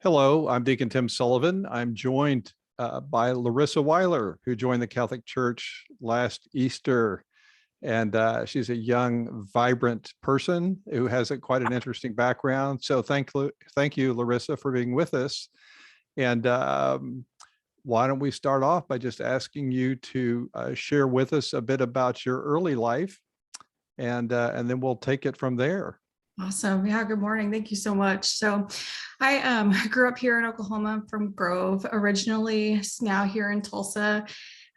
Hello, I'm Deacon Tim Sullivan. I'm joined by Larissa Weiler, who joined the Catholic Church last Easter. And she's a young, vibrant person who has quite an interesting background. So thank you, Larissa, for being with us. And why don't we start off by just asking you to share with us a bit about your early life, and then we'll take it from there. Awesome. Yeah, good morning. Thank you so much. So I grew up here in Oklahoma from Grove originally, now here in Tulsa.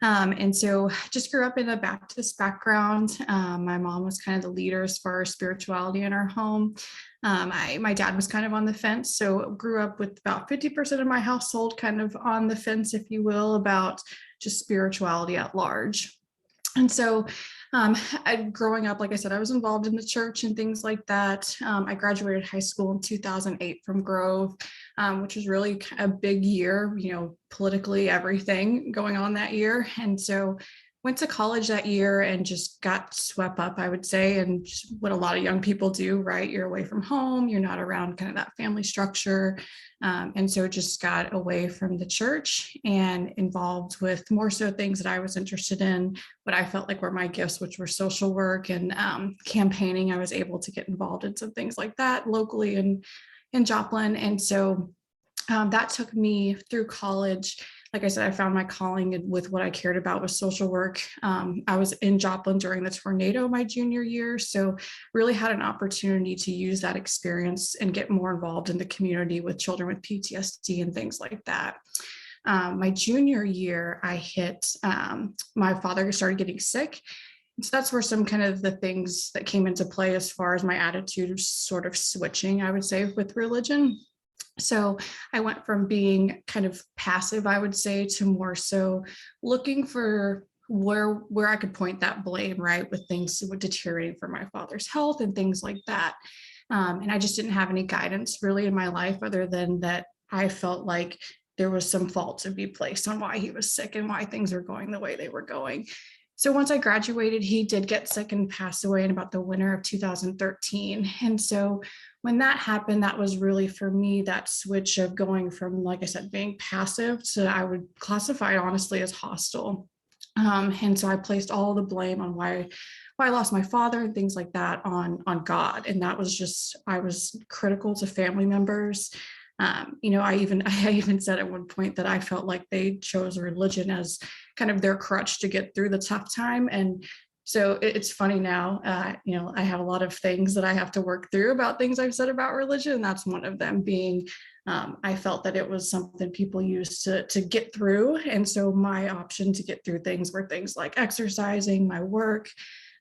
And so just grew up in a Baptist background. My mom was kind of the leader as far as spirituality in our home. My dad was kind of on the fence. So grew up with about 50% of my household kind of on the fence, if you will, about just spirituality at large. And so growing up, like I said, I was involved in the church and things like that. I graduated high school in 2008 from Grove, which was really a big year, politically, everything going on that year. And so went to college that year and just got swept up, I would say, and what a lot of young people do, right? You're away from home, you're not around kind of that family structure. And so just got away from the church and involved with more so things that I was interested in, what I felt like were my gifts, which were social work and campaigning. I was able to get involved in some things like that locally in Joplin. And so that took me through college. Like I said, I found my calling with what I cared about was social work. I was in Joplin during the tornado my junior year, so really had an opportunity to use that experience and get more involved in the community with children with PTSD and things like that. My junior year, my father started getting sick. So that's where some kind of the things that came into play as far as my attitude of sort of switching, I would say, with religion. So I went from being kind of passive, I would say, to more so looking for where I could point that blame, right, with things deteriorating for my father's health and things like that. And I just didn't have any guidance really in my life other than that I felt like there was some fault to be placed on why he was sick and why things were going the way they were going. So once I graduated, he did get sick and passed away in about the winter of 2013. And so when that happened, that was really for me that switch of going from, like I said, being passive to I would classify it honestly as hostile. And so I placed all the blame on why I lost my father and things like that on God. And that was just, I was critical to family members. I even said at one point that I felt like they chose religion as kind of their crutch to get through the tough time. And so it's funny now, I have a lot of things that I have to work through about things I've said about religion. And that's one of them being, I felt that it was something people used to get through. And so my option to get through things were things like exercising, my work.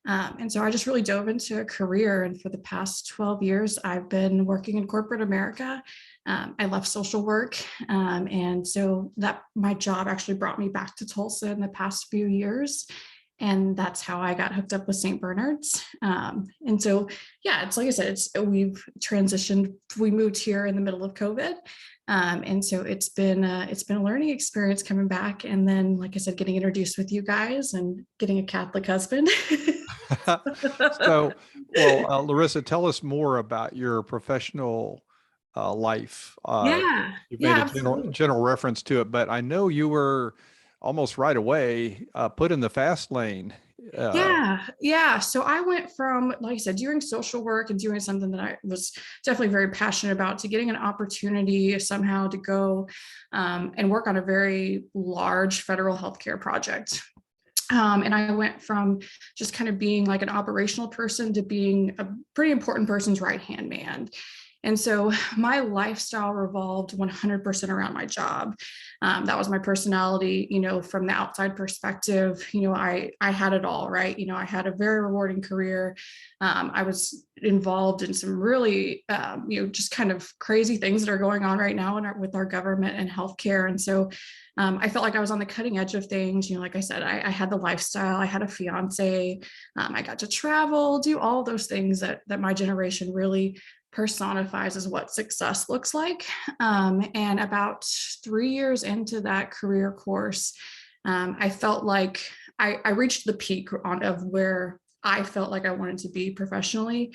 And so I just really dove into a career. And for the past 12 years, I've been working in corporate America. I left social work. And so that my job actually brought me back to Tulsa in the past few years. And that's how I got hooked up with St. Bernard's. And so, yeah, it's like I said, we've transitioned. We moved here in the middle of COVID. And so it's been a learning experience coming back. And then, like I said, getting introduced with you guys and getting a Catholic husband. So, well, Larissa, tell us more about your professional life. Yeah, You've yeah, made a absolutely. general reference to it, but I know you were almost right away put in the fast lane. Uh, Yeah. So I went from, like I said, doing social work and doing something that I was definitely very passionate about to getting an opportunity somehow to go and work on a very large federal healthcare project. And I went from just kind of being like an operational person to being a pretty important person's right-hand man. And so my lifestyle revolved 100% around my job. That was my personality, from the outside perspective, I had it all, right? I had a very rewarding career. I was involved in some really, just kind of crazy things that are going on right now with our government and healthcare. And so I felt like I was on the cutting edge of things. Like I said, I had the lifestyle, I had a fiance, I got to travel, do all those things that my generation really personifies as what success looks like. And about 3 years into that career course, I felt like I reached the peak of where I felt like I wanted to be professionally.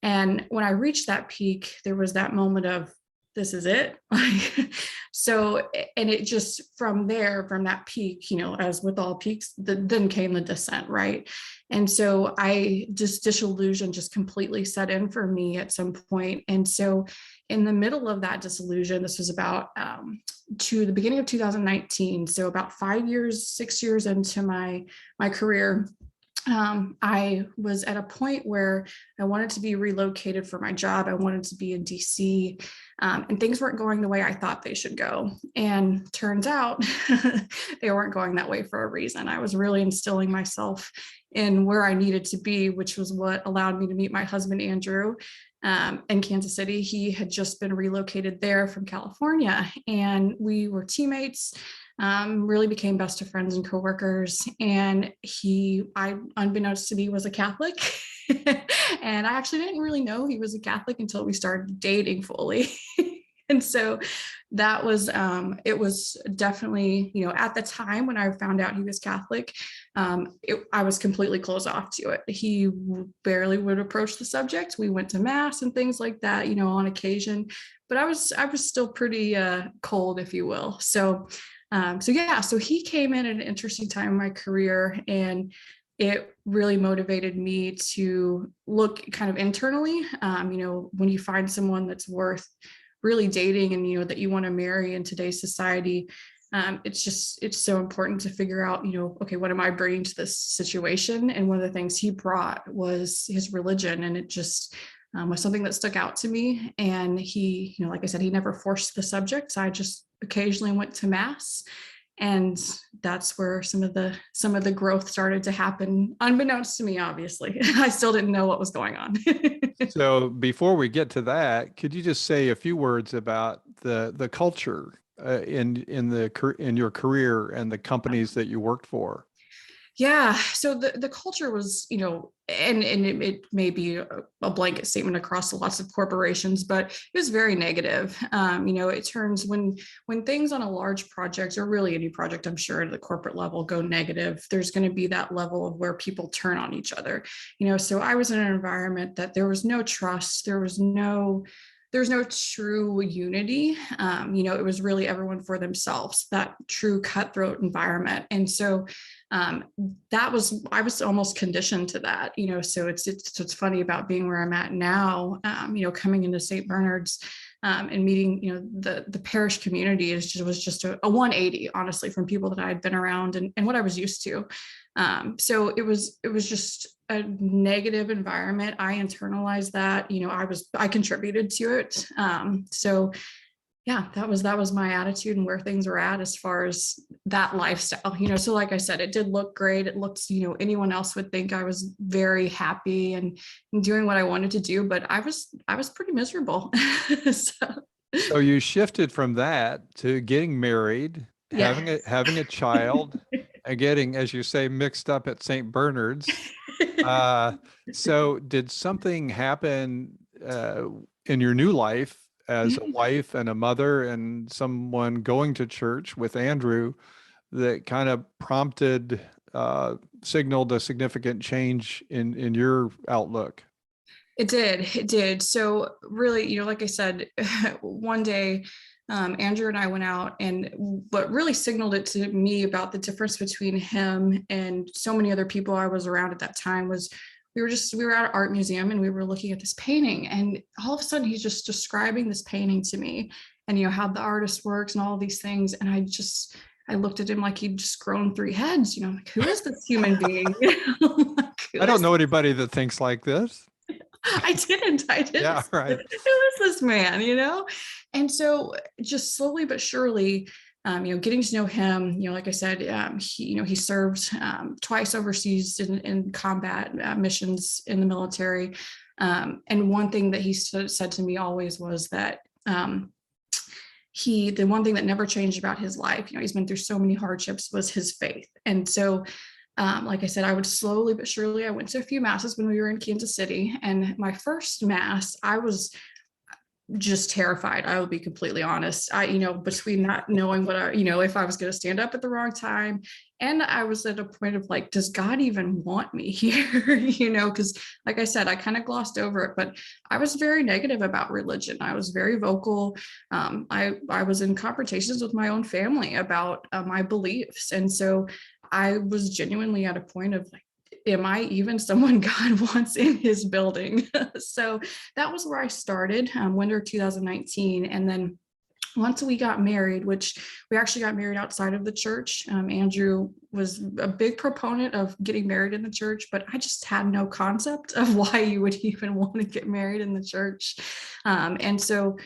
And when I reached that peak, there was that moment of this is it. Like, so, and it just from there, from that peak, as with all peaks, then came the descent, right? And so disillusion just completely set in for me at some point. And so in the middle of that disillusion, this was about to the beginning of 2019. So about 5 years, 6 years into my career, I was at a point where I wanted to be relocated for my job. I wanted to be in DC, and things weren't going the way I thought they should go. And turns out they weren't going that way for a reason. I was really instilling myself in where I needed to be, which was what allowed me to meet my husband, Andrew, in Kansas City. He had just been relocated there from California, and we were teammates. Really became best of friends and coworkers. And unbeknownst to me, was a Catholic. And I actually didn't really know he was a Catholic until we started dating fully. And so that was, it was definitely, at the time when I found out he was Catholic, I was completely closed off to it. He barely would approach the subject. We went to mass and things like that, on occasion, but I was still pretty cold, if you will. So he came in at an interesting time in my career, and it really motivated me to look kind of internally. When you find someone that's worth really dating and, that you want to marry in today's society, it's so important to figure out, okay, what am I bringing to this situation? And one of the things he brought was his religion, and it just was something that stuck out to me. And he, like I said, he never forced the subject. I just occasionally went to mass, and that's where some of the growth started to happen, unbeknownst to me. Obviously, I still didn't know what was going on. So before we get to that, could you just say a few words about the culture in your career and the companies that you worked for? Yeah. So the culture was, and it may be a blanket statement across lots of corporations, but it was very negative. It turns when things on a large project, or really any project, I'm sure, at the corporate level, go negative, there's going to be that level of where people turn on each other. So I was in an environment that there was no trust, there's no true unity. It was really everyone for themselves, that true cutthroat environment. And so I was almost conditioned to that, so it's funny about being where I'm at now, coming into St. Bernard's, and meeting, the parish community was just a 180, honestly, from people that I had been around and what I was used to. So it was just a negative environment. I internalized that, I contributed to it. So yeah, that was my attitude and where things were at as far as that lifestyle, so like I said, it did look great. It looked, anyone else would think I was very happy and doing what I wanted to do, but I was pretty miserable. So you shifted from that to getting married, Yeah. having a child, and getting, as you say, mixed up at St. Bernard's. So did something happen in your new life as a wife and a mother and someone going to church with Andrew that kind of signaled a significant change in your outlook? It did. So really, like I said, one day, Andrew and I went out, and what really signaled it to me about the difference between him and so many other people I was around at that time was we were at an art museum, and we were looking at this painting, and all of a sudden he's just describing this painting to me, and how the artist works and all of these things. And I looked at him like he'd just grown 3 heads, like, who is this human being? I don't know anybody that thinks like this. I didn't. Yeah, right. Who is this man, And so just slowly but surely, getting to know him, like I said, he served twice overseas in combat missions in the military. And one thing that he said to me always was that the one thing that never changed about his life, he's been through so many hardships, was his faith. And so like I said, I would slowly but surely, I went to a few masses when we were in Kansas City, and my first mass, just terrified. I will be completely honest. Between not knowing what if I was going to stand up at the wrong time. And I was at a point of like, does God even want me here? Because like I said, I kind of glossed over it, but I was very negative about religion. I was very vocal. I was in confrontations with my own family about my beliefs. And so I was genuinely at a point of like, am I even someone God wants in his building? So that was where I started, winter 2019. And then once we got married, which we actually got married outside of the church, Andrew was a big proponent of getting married in the church, but I just had no concept of why you would even want to get married in the church. And so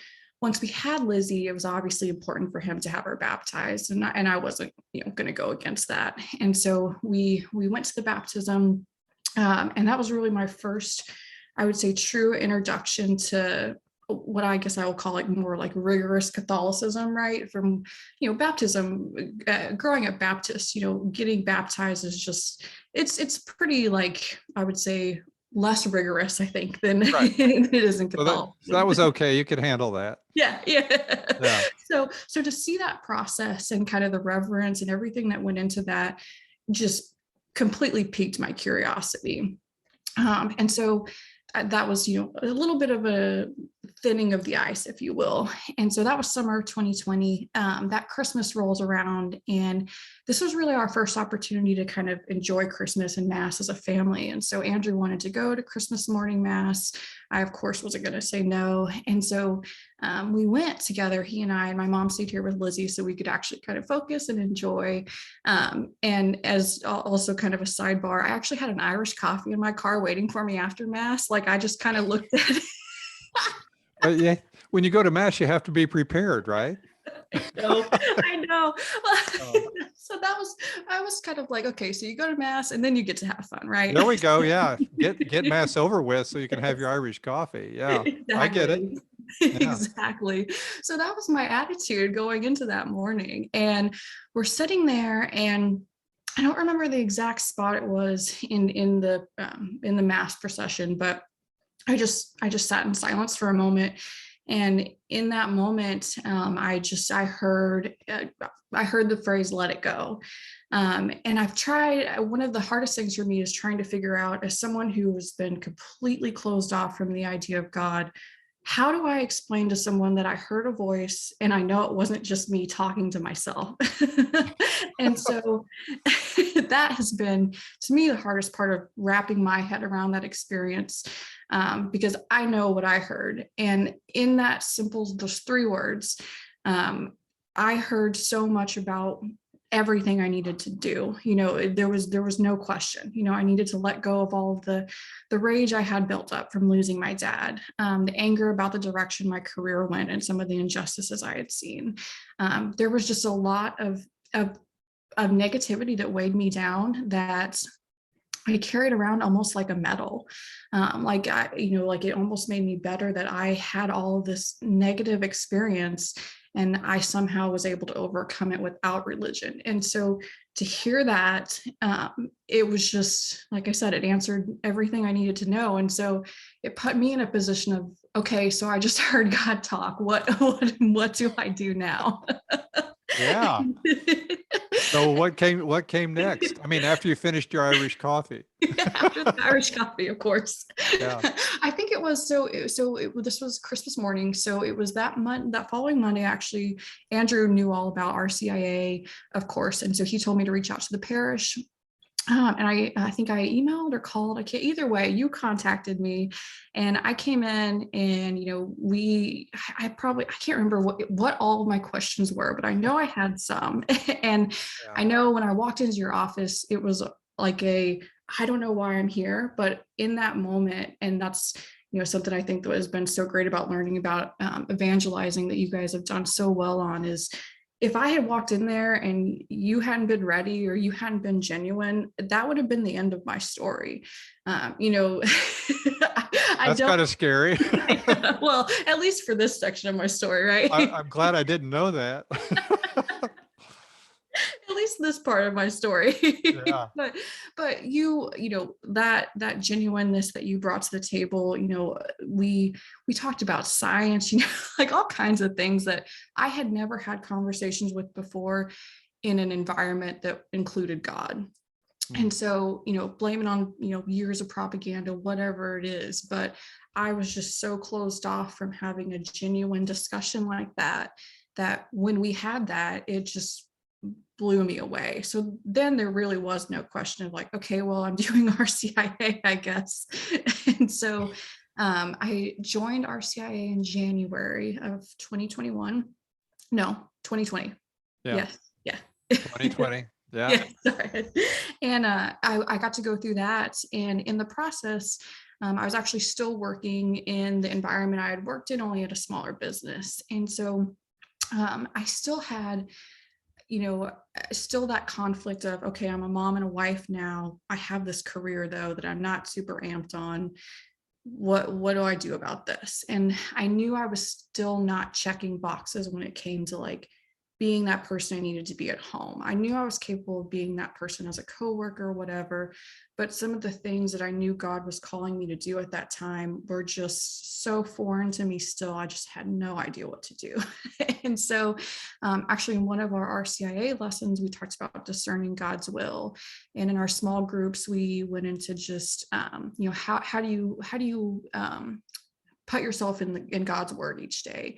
once we had Lizzie, it was obviously important for him to have her baptized, and I wasn't, going to go against that. And so we went to the baptism, and that was really my first, I would say, true introduction to what I guess I will call it more like rigorous Catholicism, right? From, baptism, growing up Baptist, getting baptized is just, it's pretty, like, I would say, less rigorous, I think, than Right. it is in Catholicism. So that was okay. You could handle that. Yeah. Yeah. So to see that process and kind of the reverence and everything that went into that just completely piqued my curiosity. And so that was, a little bit of a thinning of the ice, if you will. And so that was summer 2020. That Christmas rolls around, and this was really our first opportunity to kind of enjoy Christmas and Mass as a family. And so Andrew wanted to go to Christmas morning Mass. I, of course, wasn't going to say no. And so we went together, he and I, and my mom stayed here with Lizzie so we could actually kind of focus and enjoy. And as also kind of a sidebar, I actually had an Irish coffee in my car waiting for me after Mass. Like, I just kind of looked at it. Yeah. When you go to Mass, you have to be prepared, right? I know. So I was kind of like, okay, so you go to Mass and then you get to have fun, right? There we go. Yeah. Get Mass over with so you can have your Irish coffee. Yeah. Exactly. I get it. Yeah. Exactly. So that was my attitude going into that morning. And we're sitting there, and I don't remember the exact spot it was in the Mass procession, but I just sat in silence for a moment. And in that moment, I heard the phrase, "Let it go." And I've tried, one of the hardest things for me is trying to figure out, as someone who has been completely closed off from the idea of God, how do I explain to someone that I heard a voice and I know it wasn't just me talking to myself? And so that has been, to me, the hardest part of wrapping my head around that experience, because I know what I heard. And in that simple, those 3 words, I heard so much about everything I needed to do. There was no question. I needed to let go of all of the rage I had built up from losing my dad, the anger about the direction my career went and some of the injustices I had seen. There was just a lot of negativity that weighed me down, that I carried around almost like a medal. Like it almost made me better that I had all of this negative experience and I somehow was able to overcome it without religion. And so to hear that, it was just, like I said, it answered everything I needed to know. And so it put me in a position of, okay, so I just heard God talk. What do I do now? Yeah. So what came next? I mean, after you finished your Irish coffee. Yeah, after the Irish coffee, of course. Yeah. I think it was this was Christmas morning. So it was that following Monday, actually, Andrew knew all about RCIA, of course. And so he told me to reach out to the parish. And I think I emailed or called. Either way, you contacted me, and I came in, and I can't remember what all of my questions were, but I know I had some. And yeah. I know when I walked into your office, it was like I don't know why I'm here, but in that moment, and that's something I think that has been so great about learning about evangelizing that you guys have done so well on, is if I had walked in there and you hadn't been ready or you hadn't been genuine, that would have been the end of my story. That's kind of scary. Well, at least for this section of my story, right? I'm glad I didn't know that. At least this part of my story. Yeah. But that genuineness that you brought to the table, we talked about science, like all kinds of things that I had never had conversations with before in an environment that included God. And so, blame it on, years of propaganda, whatever it is. But I was just so closed off from having a genuine discussion like that when we had that, it just blew me away. So then there really was no question of like, okay, well, I'm doing RCIA, I guess. And so I joined RCIA in January of 2021. No, 2020. Yeah. Yes. Yeah. 2020. Yeah. Yeah, sorry. And I got to go through that. And in the process, I was actually still working in the environment I had worked in, only at a smaller business. And so I still had, still that conflict of, okay, I'm a mom and a wife now. I have this career though that I'm not super amped on. What do I do about this? And I knew I was still not checking boxes when it came to like being that person I needed to be at home. I knew I was capable of being that person as a coworker or whatever, but some of the things that I knew God was calling me to do at that time were just so foreign to me still. I just had no idea what to do. And so actually in one of our RCIA lessons, we talked about discerning God's will. And in our small groups, we went into just, how do you put yourself in God's word each day?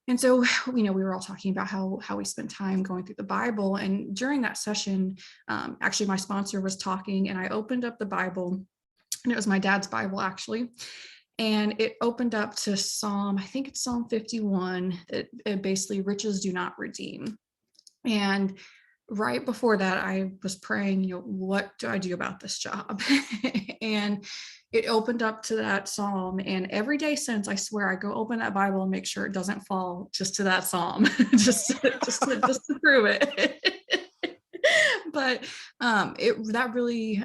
And so, we were all talking about how we spent time going through the Bible. And during that session, actually, my sponsor was talking, and I opened up the Bible, and it was my dad's Bible, actually. And it opened up to I think it's Psalm 51, that it basically, riches do not redeem. And right before that, I was praying, what do I do about this job? And it opened up to that psalm. And every day since, I swear, I go open that Bible and make sure it doesn't fall just to that psalm, just to prove it. But that really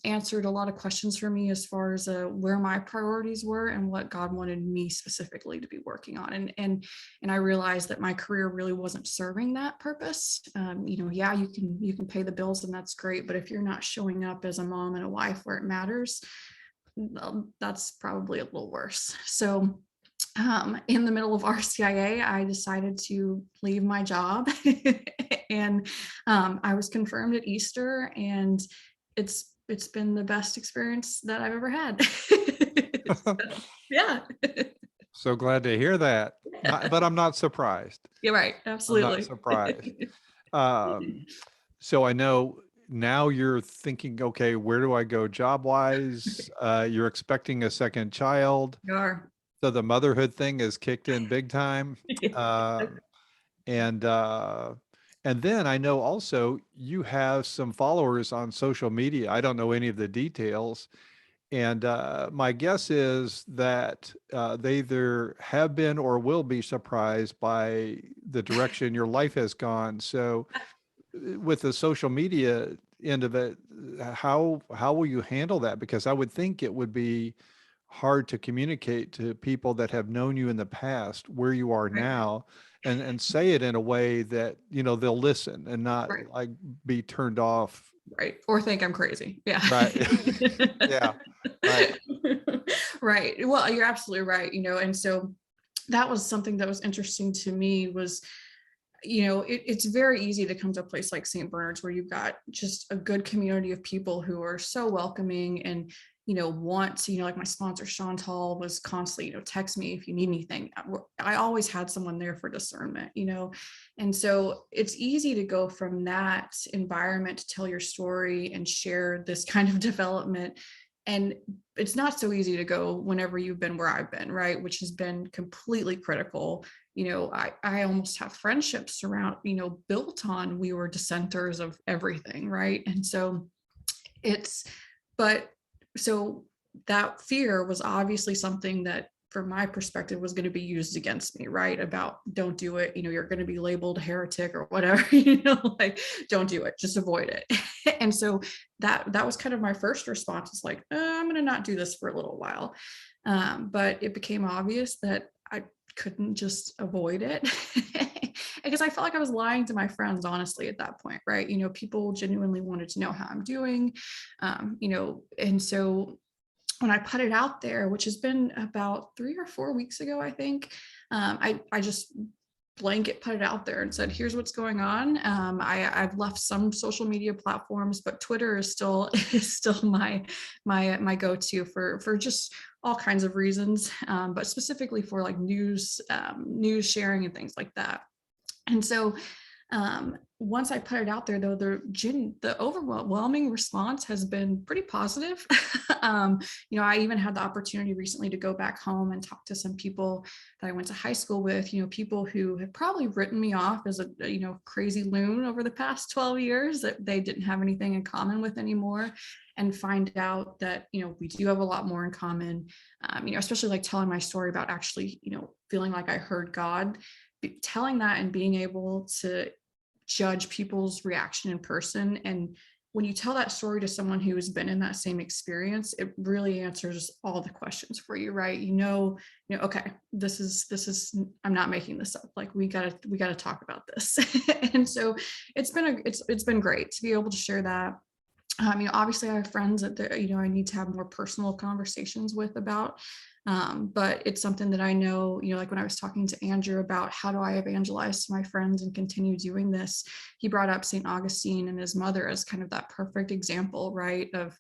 answered a lot of questions for me as far as where my priorities were and what God wanted me specifically to be working on. And I realized that my career really wasn't serving that purpose. Yeah, you can pay the bills and that's great, but if you're not showing up as a mom and a wife where it matters, that's probably a little worse. So in the middle of RCIA, I decided to leave my job and I was confirmed at Easter, and it's been the best experience that I've ever had. So, yeah. So glad to hear that. But I'm not surprised. You're right. Absolutely. I'm not surprised. So I know now you're thinking, okay, where do I go job wise? You're expecting a second child. You are. So the motherhood thing is kicked in big time. And then I know also you have some followers on social media. I don't know any of the details. And my guess is that they either have been or will be surprised by the direction your life has gone. So with the social media end of it, how will you handle that? Because I would think it would be hard to communicate to people that have known you in the past where you are now, and say it in a way that they'll listen and not like be turned off, right, or think I'm crazy. Yeah. Right. Yeah. Right. Right. Well, you're absolutely right. And so that was something that was interesting to me was, it's very easy to come to a place like St. Bernard's where you've got just a good community of people who are so welcoming and want to, like my sponsor Chantal was constantly, text me if you need anything. I always had someone there for discernment, and so it's easy to go from that environment to tell your story and share this kind of development. And it's not so easy to go whenever you've been where I've been, right? Which has been completely critical. I almost have friendships around, built on, we were dissenters of everything, right? And so so that fear was obviously something that from my perspective was going to be used against me, right? About don't do it, you're going to be labeled a heretic or whatever, like don't do it, just avoid it. And so that was kind of my first response, is like, I'm going to not do this for a little while. But it became obvious that I couldn't just avoid it. because I felt like I was lying to my friends, honestly, at that point, right? People genuinely wanted to know how I'm doing, and so when I put it out there, which has been about 3 or 4 weeks ago, I think, I just blanket put it out there and said, here's what's going on. I've left some social media platforms, but Twitter is still is still my go-to for just all kinds of reasons, but specifically for like news sharing and things like that. And so once I put it out there, though, the overwhelming response has been pretty positive. I even had the opportunity recently to go back home and talk to some people that I went to high school with, people who have probably written me off as a crazy loon over the past 12 years that they didn't have anything in common with anymore, and find out that, we do have a lot more in common, especially like telling my story about actually, feeling like I heard God. Telling that and being able to judge people's reaction in person, and when you tell that story to someone who has been in that same experience, it really answers all the questions for you, right? Okay, this is I'm not making this up. Like we gotta talk about this. And so it's been great to be able to share that. Obviously I have friends that I need to have more personal conversations with about, but it's something that I know, like when I was talking to Andrew about how do I evangelize to my friends and continue doing this, he brought up St. Augustine and his mother as kind of that perfect example, right? Of,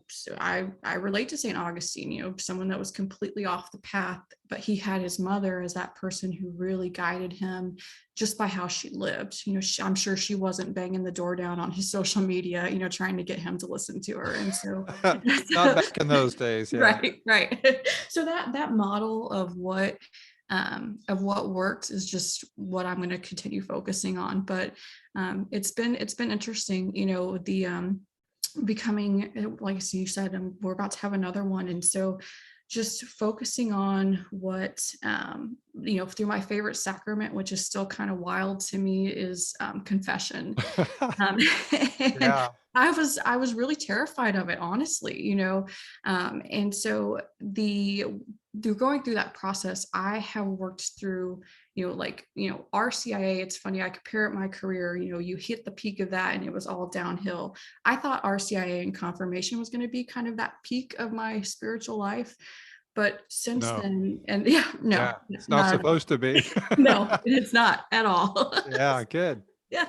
so I relate to St. Augustine, someone that was completely off the path, but he had his mother as that person who really guided him just by how she lived. I'm sure she wasn't banging the door down on his social media, trying to get him to listen to her. And so, Not back in those days. Yeah. right. So that model of what works is just what I'm going to continue focusing on. But it's been interesting, the becoming, like you said, we're about to have another one, and so just focusing on what through my favorite sacrament, which is still kind of wild to me, is confession. Yeah. I was really terrified of it, honestly, and so through going through that process, I have worked through, RCIA. It's funny, I compare it my career, you hit the peak of that and it was all downhill. I thought RCIA and confirmation was going to be kind of that peak of my spiritual life. But since No. then, and yeah, no, Yeah. It's not supposed to be. no, it's not at all. Yeah. Good. Yeah.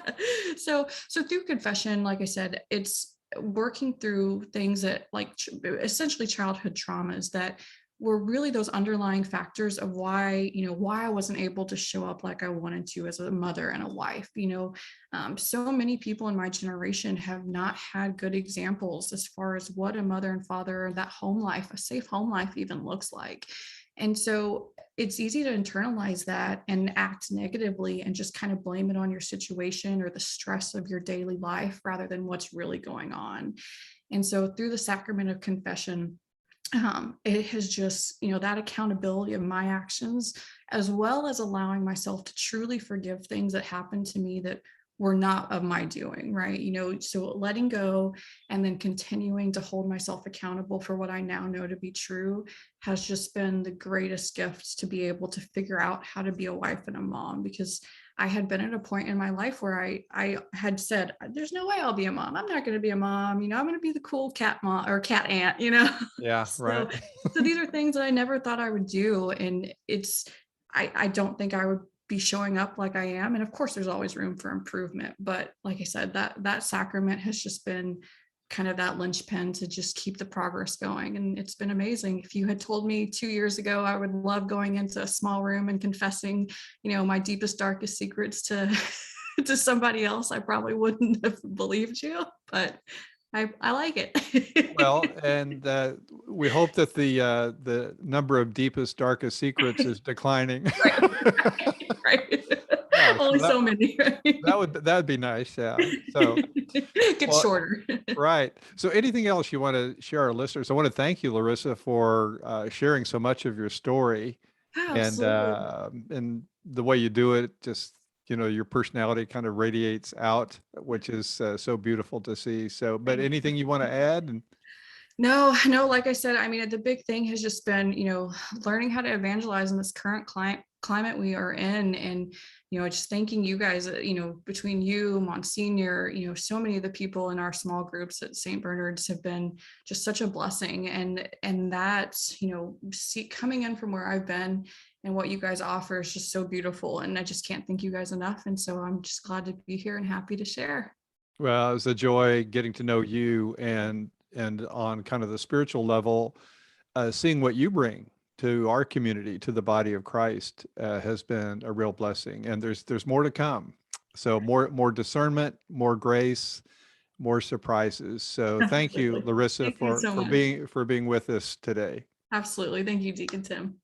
So through confession, like I said, it's working through things that like essentially childhood traumas that were really those underlying factors of why I wasn't able to show up like I wanted to as a mother and a wife. So many people in my generation have not had good examples as far as what a mother and father, that home life, a safe home life even looks like. And so it's easy to internalize that and act negatively and just kind of blame it on your situation or the stress of your daily life rather than what's really going on. And so through the sacrament of confession, it has just, that accountability of my actions, as well as allowing myself to truly forgive things that happened to me that were not of my doing, right? So letting go and then continuing to hold myself accountable for what I now know to be true has just been the greatest gift, to be able to figure out how to be a wife and a mom, because I had been at a point in my life where I had said, there's no way I'll be a mom. I'm not going to be a mom. I'm going to be the cool cat mom or cat aunt, Yeah. Right. So these are things that I never thought I would do. And I don't think I would be showing up like I am. And of course, there's always room for improvement. But like I said, that sacrament has just been kind of that linchpin to just keep the progress going. And it's been amazing. If you had told me 2 years ago, I would love going into a small room and confessing, my deepest, darkest secrets to to somebody else, I probably wouldn't have believed you, but I like it. Well, and we hope that the number of deepest, darkest secrets is declining. Right. Yeah, Only so many, right? that'd be nice. Yeah. So Get well, shorter. right. So anything else you want to share our listeners? I want to thank you, Larissa, for sharing so much of your story, Absolutely. and the way you do it. Just your personality kind of radiates out, which is so beautiful to see. So, but Thank you. anything you want to add? And No, like I said, I mean, the big thing has just been, learning how to evangelize in this current climate we are in. And, just thanking you guys, between you, Monsignor, so many of the people in our small groups at St. Bernard's have been just such a blessing. And that, coming in from where I've been and what you guys offer is just so beautiful. And I just can't thank you guys enough. And so I'm just glad to be here and happy to share. Well, it was a joy getting to know you, and on kind of the spiritual level, seeing what you bring to our community, to the body of Christ, has been a real blessing. And there's more to come. So more discernment, more grace, more surprises. So thank you, Absolutely. Larissa, Thank you for so much. being with us today. Absolutely. Thank you, Deacon Tim.